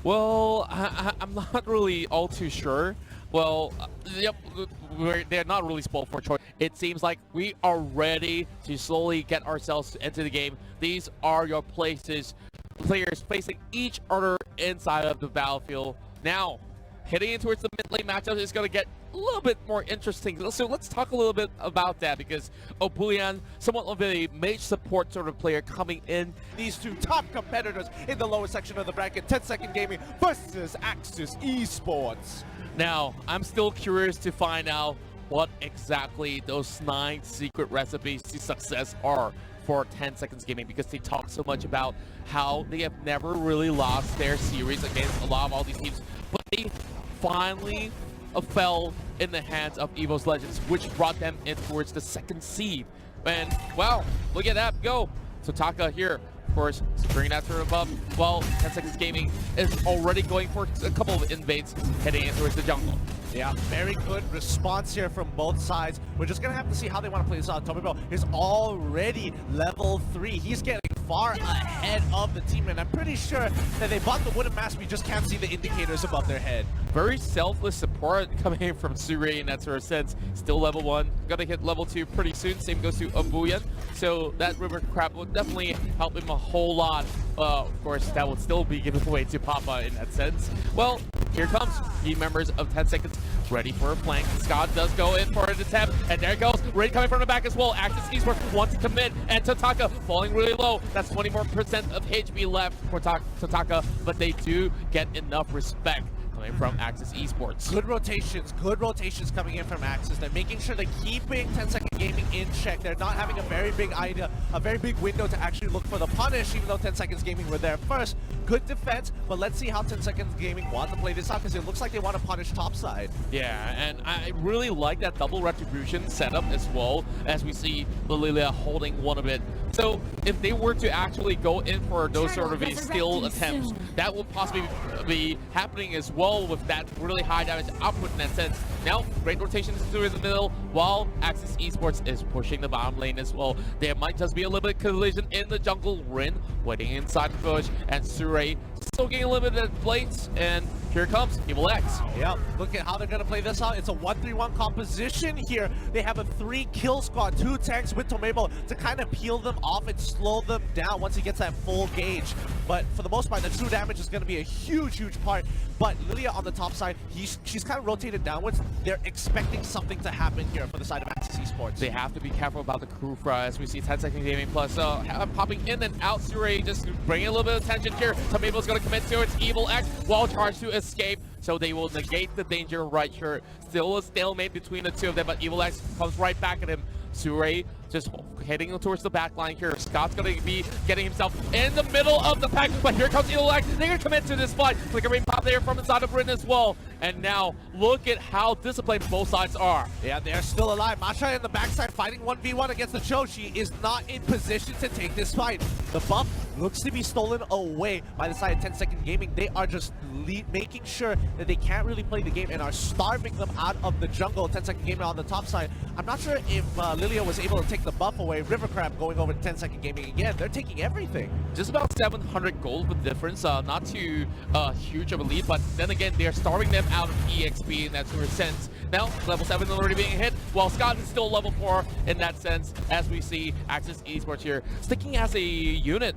Well, I'm not really all too sure. Well, yep, they're not really spoiled for choice. It seems like we are ready to slowly get ourselves into the game. These are your players facing each other inside of the battlefield. Now, heading in towards the mid-lane matchup is going to get a little bit more interesting. So let's talk a little bit about that, because Obulian, somewhat of a mage support sort of player coming in. These two top competitors in the lower section of the bracket, 10 Second Gaming versus Axis Esports. Now, I'm still curious to find out what exactly those 9 secret recipes to success are for 10 Seconds Gaming, because they talk so much about how they have never really lost their series against a lot of all these teams, but they finally fell in the hands of EVOS Legends, which brought them in towards the 2nd seed. And, wow, look at that go. So Taka here, of course, securing that turn above. Well, 10 Seconds Gaming is already going for a couple of invades heading in towards the jungle. Yeah, very good response here from both sides. We're just going to have to see how they want to play this out. Tomibel is already level 3. He's getting far ahead of the team, and I'm pretty sure that they bought the wooden mask. We just can't see the indicators above their head. Very selfless support coming in from Surrey in that sort of sense. Still level 1. Gonna hit level 2 pretty soon. Same goes to Abuyan. So that River Crab will definitely help him a whole lot. Of course, that will still be given away to Papa in that sense. Well, here comes key members of 10 Seconds, ready for a flank. Scott does go in for an attempt, and there it goes. Raid coming from the back as well. Axis Esports wants to commit, and Tataka falling really low. That's 24% of HP left for Tataka, but they do get enough respect coming from Axis Esports. Good rotations coming in from Axis. They're making sure they're keeping 10 Second Gaming in check. They're not having a very big window to actually look for the punish, even though 10 Seconds Gaming were there first. Good defense, but let's see how 10 Seconds Gaming want to play this out, because it looks like they want to punish topside. Yeah, and I really like that double retribution setup as well, as we see Lilia holding one of it. So if they were to actually go in for those sort of steal attempts, that will possibly be happening as well with that really high damage output in that sense. Now, great rotation through the middle, while Axis Esports is pushing the bottom lane as well. There might just be a little bit of collision in the jungle. Rin waiting inside the bush, and Surrey still getting a little bit of plates, and here comes EVOS. Yep, look at how they're going to play this out. It's a 1-3-1 composition here. They have a 3-kill squad, 2 tanks with Tomebo to kind of peel them off and slow them down once he gets that full gauge. But for the most part, the true damage is going to be a huge part. But Lilia on the top side, she's kind of rotated downwards. They're expecting something to happen here for the side of Axis Esports. They have to be careful about the crew fry, as we see 10 Second Gaming plus popping in and out. Surrey just bringing a little bit of tension here. Tomebo's going to commit to its EVOS, wall charge to escape, so they will negate the danger right here. Still a stalemate between the two of them, but EVOS comes right back at him. Surrey just heading towards the back line here. Scott's going to be getting himself in the middle of the pack, but here comes EVOS. They're going to commit to this fight. Flickering pop there from inside of Britain as well. And now, look at how disciplined both sides are. Yeah, they're still alive. Masha in the backside fighting 1v1 against the Cho. She is not in position to take this fight. The buff looks to be stolen away by the side of 10 Second Gaming. They are just making sure that they can't really play the game and are starving them out of the jungle. 10 Second Gaming on the top side. I'm not sure if Lilia was able to take the buff away. River Crab going over to 10 Second Gaming again. They're taking everything. Just about 700 gold with difference. Not too huge of a lead, but then again, they're starving them out of EXP in that sort of sense. Now, level 7 already being hit, while Scott is still level 4 in that sense, as we see Axis Esports here sticking as a unit.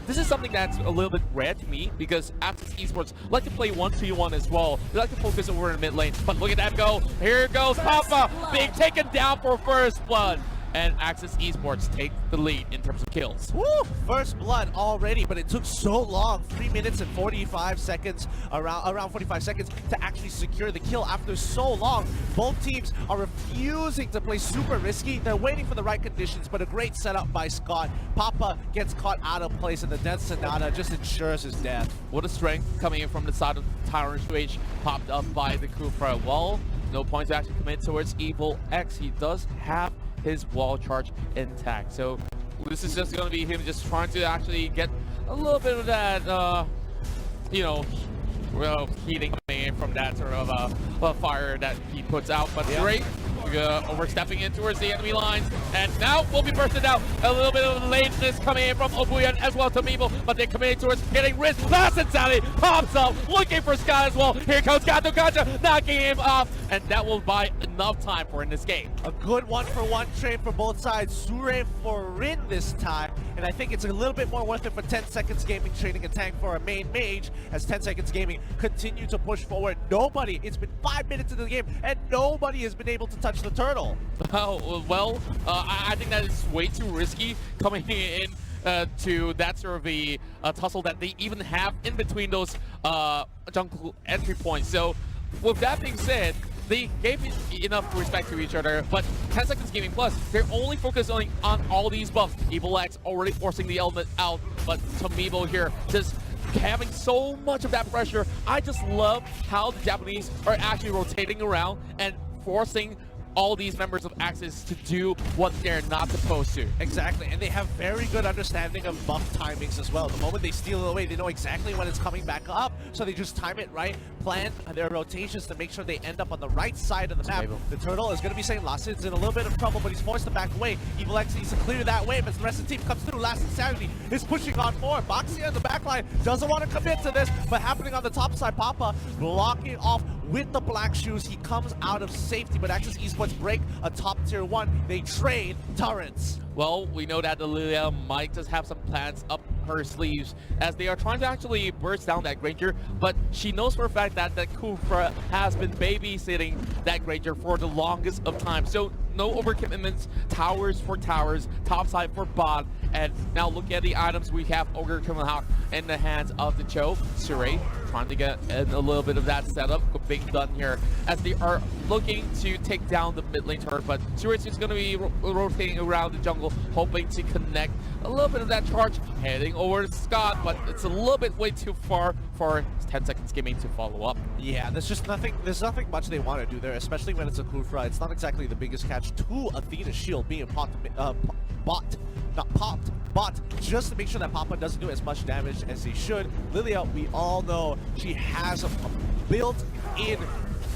This is something that's a little bit rare to me, because Axis Esports like to play 1v1 as well. They like to focus over in mid lane, but look at that go. Here goes Papa being taken down for first blood. And Axis Esports take the lead in terms of kills. Woo! First blood already, but it took so long, 3 minutes and 45 seconds, around 45 seconds to actually secure the kill after so long. Both teams are refusing to play super risky. They're waiting for the right conditions, but a great setup by Scott. Papa gets caught out of place, and the Death Sonata just ensures his death. What a strength coming in from the side of Tyrant's Rage, popped up by the crew for a wall. No point to actually commit towards EVOS. He does have his wall charge intact, so this is just going to be him just trying to actually get a little bit of that you know, heating coming in from that sort of fire that he puts out. But great, we're overstepping in towards the enemy lines, and now we'll be bursted out. A little bit of lateness coming in from Obuyan as well to Meeble, but they're committing towards getting Riz. Last Insanity pops up, looking for Scott as well. Here comes Gato Gacha, knocking him off, and that will buy enough time for in this game. A good 1-for-1 trade for both sides. Sure for Rin this time, and I think it's a little bit more worth it for 10 Seconds Gaming trading a tank for a main mage as 10 Seconds Gaming continue to push forward. Nobody, it's been 5 minutes into the game, and nobody has been able to touch the turtle. Oh, well, I think that is way too risky coming in to that sort of a tussle that they even have in between those jungle entry points. So with that being said, they gave enough respect to each other, but 10 Seconds Gaming Plus, they're only focusing on all these buffs. EVOS already forcing the element out, but Tomibo here just having so much of that pressure. I just love how the Japanese are actually rotating around and forcing all these members of Axis to do what they're not supposed to. Exactly, and they have very good understanding of buff timings as well. The moment they steal it away, they know exactly when it's coming back up, so they just time it right, plan their rotations to make sure they end up on the right side of the map. The turtle is going to be saying Lassid's in a little bit of trouble, but he's forced to back away. Evil X needs to clear that wave as the rest of the team comes through. Last Insanity is pushing on forward. Boxy on the back line doesn't want to commit to this, but happening on the top side, Papa blocking off with the black shoes. He comes out of safety, but Axis Esports break a top tier 1. They trade turrets. Well, we know that Lilia might just have some plans up her sleeves as they are trying to actually burst down that Granger, but she knows for a fact that Kufra has been babysitting that Granger for the longest of time. So no overcommitments, towers for towers, top side for bot, and now look at the items we have. Ogre Kimmelhawk in the hands of the Cho. Sure trying to get a little bit of that setup being done here as they are looking to take down the mid lane turret, but Sure is going to be rotating around the jungle, hoping to connect a little bit of that charge, heading over to Scott, but it's a little bit way too far for 10 Seconds Gaming to follow up. Yeah, there's nothing much they want to do there, especially when it's a Kufra. It's not exactly the biggest catch to Athena's shield being popped, just to make sure that Papa doesn't do as much damage as he should. Lilia, we all know she has a built-in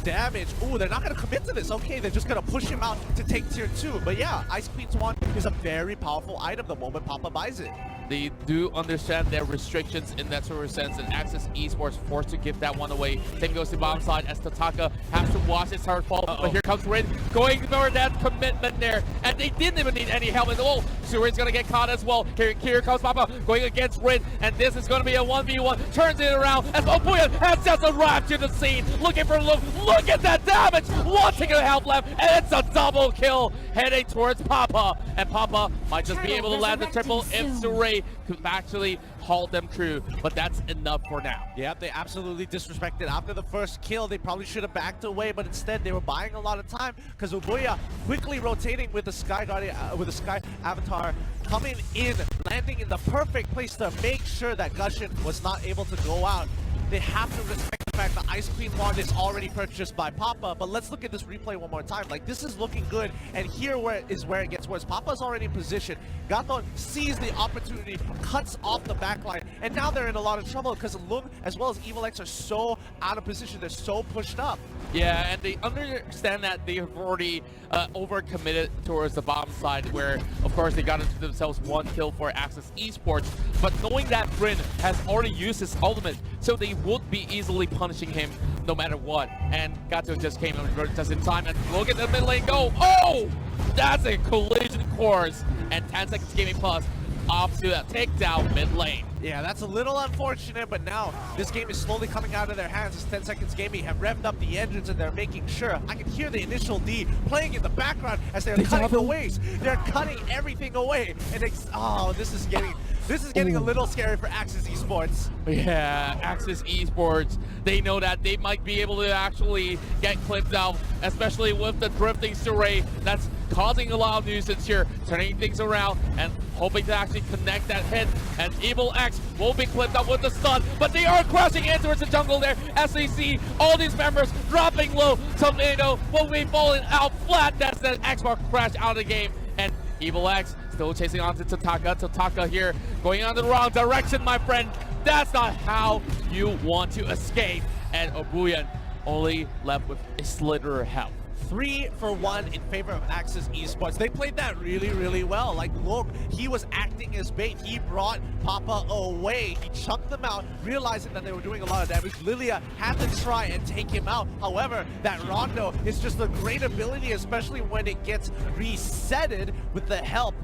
damage. Ooh, they're not going to commit to this. Okay, they're just going to push him out to take tier 2. But yeah, Ice Queen's Wand is a very powerful item the moment Papa buys it. They do understand their restrictions in that sort of sense, and Axis Esports forced to give that one away. Same goes to bottom side as Tataka has to watch his heart fall. But here comes Rin going for that commitment there, and they didn't even need any help. And oh, so Rin's gonna get caught as well. Here comes Papa going against Rin, and this is gonna be a 1v1. Turns it around as Obuyan has just arrived to the scene, looking for Luke. Look at that damage! One ticket of health left, and it's a double kill heading towards Papa. And Papa might just be able to land the triple if Suray could actually halt them through, but that's enough for now. Yeah, they absolutely disrespected. After the first kill, they probably should have backed away, but instead they were buying a lot of time because Ubuya quickly rotating with the Sky Guardian, with the Sky Avatar coming in, landing in the perfect place to make sure that Gushin was not able to go out. They have to respect the fact that Ice Queen Wand is already purchased by Papa, but let's look at this replay one more time. Like, this is looking good, and here is where it gets worse. Papa's already in position. Gato sees the opportunity, cuts off the backline, and now they're in a lot of trouble because Lung as well as Evil X are so out of position. They're so pushed up. Yeah, and they understand that they have already overcommitted towards the bottom side, where, of course, they got into themselves one kill for Axis Esports, but knowing that Bryn has already used his ultimate, so they would be easily punishing him no matter what. And Gato just came in just in time, and look at the mid lane go. Oh! That's a collision course, and 10 Seconds Gaming Plus off to a takedown mid lane. Yeah, that's a little unfortunate, but now this game is slowly coming out of their hands as 10 Seconds Gaming have revved up the engines and they're making sure. I can hear the initial D playing in the background as they're cutting the waves. They're cutting everything away, and this is getting a little scary for Axis Esports. Yeah, Axis Esports, they know that they might be able to actually get clipped out, especially with the drifting Suray that's causing a lot of nuisance here, turning things around and hoping to actually connect that hit. And Evil X will be clipped up with the stun, but they are crashing in towards the jungle there as they see all these members dropping low. Tornado will be falling out flat. That's the Xbox crash out of the game, and Evil X still chasing on to Tataka. Tataka here going on the wrong direction, my friend. That's not how you want to escape. And Obuyan only left with a slither of health. 3-for-1 in favor of Axis Esports. They played that really, really well. Like, look, he was acting as bait. He brought Papa away. He chunked them out, realizing that they were doing a lot of damage. Lilia had to try and take him out. However, that Rondo is just a great ability, especially when it gets resetted with the help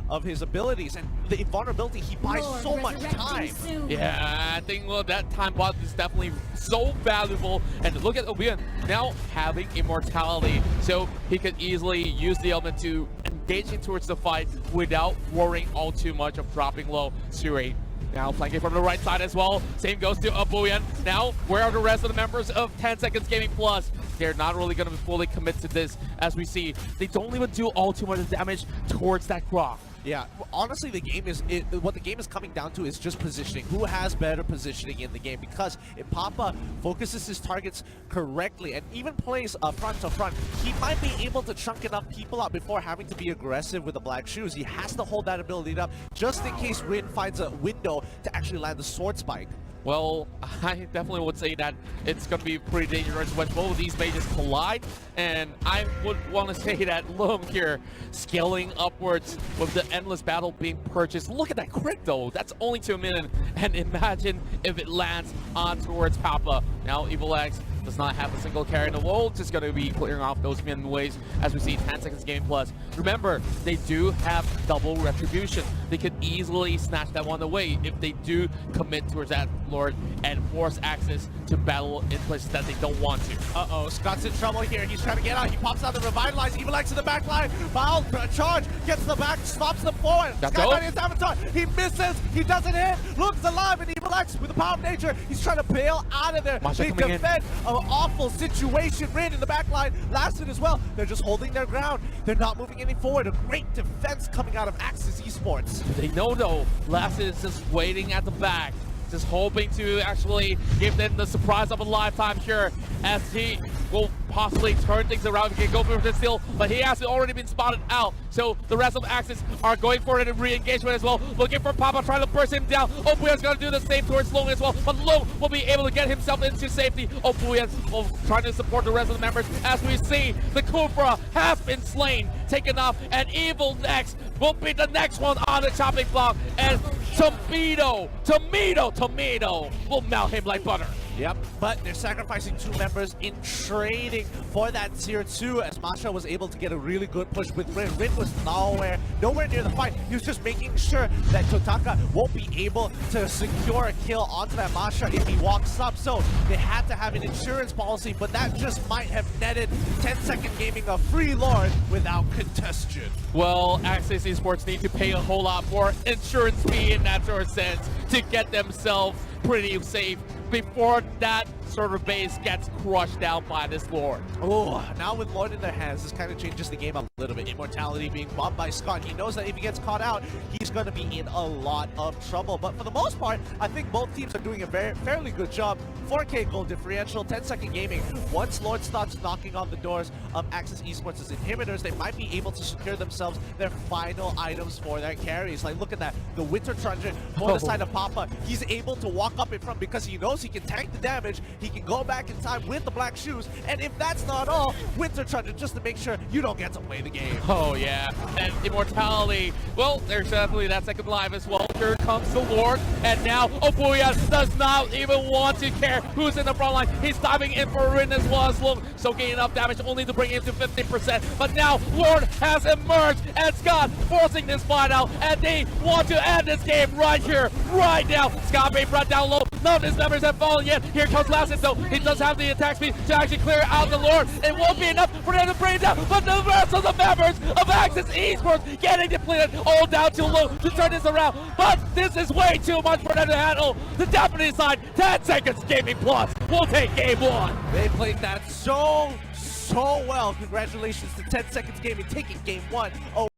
of his abilities and the invulnerability. He buys so much time. Yeah, I think that time bot is definitely so valuable. And look at Obian now having immortality, so he could easily use the element to engage in towards the fight without worrying all too much of dropping low. Suri now flanking from the right side as well. Same goes to Abuyan. Now, where are the rest of the members of 10 Seconds Gaming Plus? They're not really going to fully commit to this, as we see. They don't even do all too much damage towards that Grok. Yeah, honestly, what the game is coming down to is just positioning. Who has better positioning in the game? Because if Papa focuses his targets correctly and even plays front to front, he might be able to chunk enough people out before having to be aggressive with the black shoes. He has to hold that ability up just in case Rin finds a window to actually land the sword spike. Well, I definitely would say that it's going to be pretty dangerous when both of these mages collide, and I would want to say that Loom here scaling upwards with the endless battle being purchased. Look at that crit though, that's only 2 minutes, and imagine if it lands on towards Papa. Now EVOS does not have a single carry in the world, just going to be clearing off those min waves as we see 10 Seconds Game Plus. Remember, they do have double retribution. They could easily snatch that one away if they do commit towards that Lord and force Axis to battle in places that they don't want to. Uh-oh, Scott's in trouble here. He's trying to get out. He pops out the Revitalize. EVOS in the back line. Foul, charge, gets the back, stops them forward. Sky is Avatar. He misses. He doesn't hit. Looks alive, and EVOS with the power of nature. He's trying to bail out of there. Masha they defend an awful situation. Rin in the back line. Lasted as well. They're just holding their ground. They're not moving any forward. A great defense coming out of Axis Esports. They know though, Lasted is just waiting at the back, just hoping to actually give them the surprise of a lifetime here, as he will possibly turn things around. He can go for the steal, but he has already been spotted out. So the rest of Axis are going for it in re-engagement as well, looking for Papa, trying to burst him down. Obuyan's gonna do the same towards Long as well, but Long will be able to get himself into safety. Obuyan will try to support the rest of the members as we see the Cobra has been slain, taken off, and Evil next will be the next one on the chopping block, and Tomato will melt him like butter. Yep, but they're sacrificing 2 members in trading for that tier 2, as Masha was able to get a really good push with Rin. Rin was nowhere near the fight. He was just making sure that Totaka won't be able to secure a kill onto that Masha if he walks up. So they had to have an insurance policy, but that just might have netted 10 Second Gaming a free Lord without contestation. Well, Axis Esports need to pay a whole lot more insurance fee in that sort of sense to get themselves pretty safe before that sort of base gets crushed down by this Lord. Oh, now with Lord in their hands, this kind of changes the game up a little bit. Immortality being bought by Scott. He knows that if he gets caught out, he's going to be in a lot of trouble. But for the most part, I think both teams are doing a fairly good job. 4K goal differential, 10 Second Gaming. Once Lord starts knocking on the doors of Axis Esports' inhibitors, they might be able to secure themselves their final items for their carries. Like, look at that. The Winter Truncheon on the side of Papa. He's able to walk up in front because he knows he can tank the damage. He can go back in time with the black shoes. And if that's not all, Winter Truncheon just to make sure you don't get to play the game. Oh, yeah. And Immortality. Well, there's definitely that second life as well. Here comes the Lord. And now Obuyan does not even want to care who's in the front line. He's diving in for Rin as well as Long, soaking enough damage only to bring him to 50%. But now Lord has emerged, and Scott forcing this fight out, and they want to end this game right here, right now. Scott being brought down low. None of his members have fallen yet. Here comes Lasted though. He does have the attack speed to actually clear out the Lord. It won't be enough for them to bring it down, but the rest of the members of Axis Esports getting depleted, all down too low to turn this around. But this is way too much for them to handle. The Japanese side, 10 Seconds Gaming Plus will take game 1. They played that so well. Congratulations to 10 Seconds Gaming taking game 1.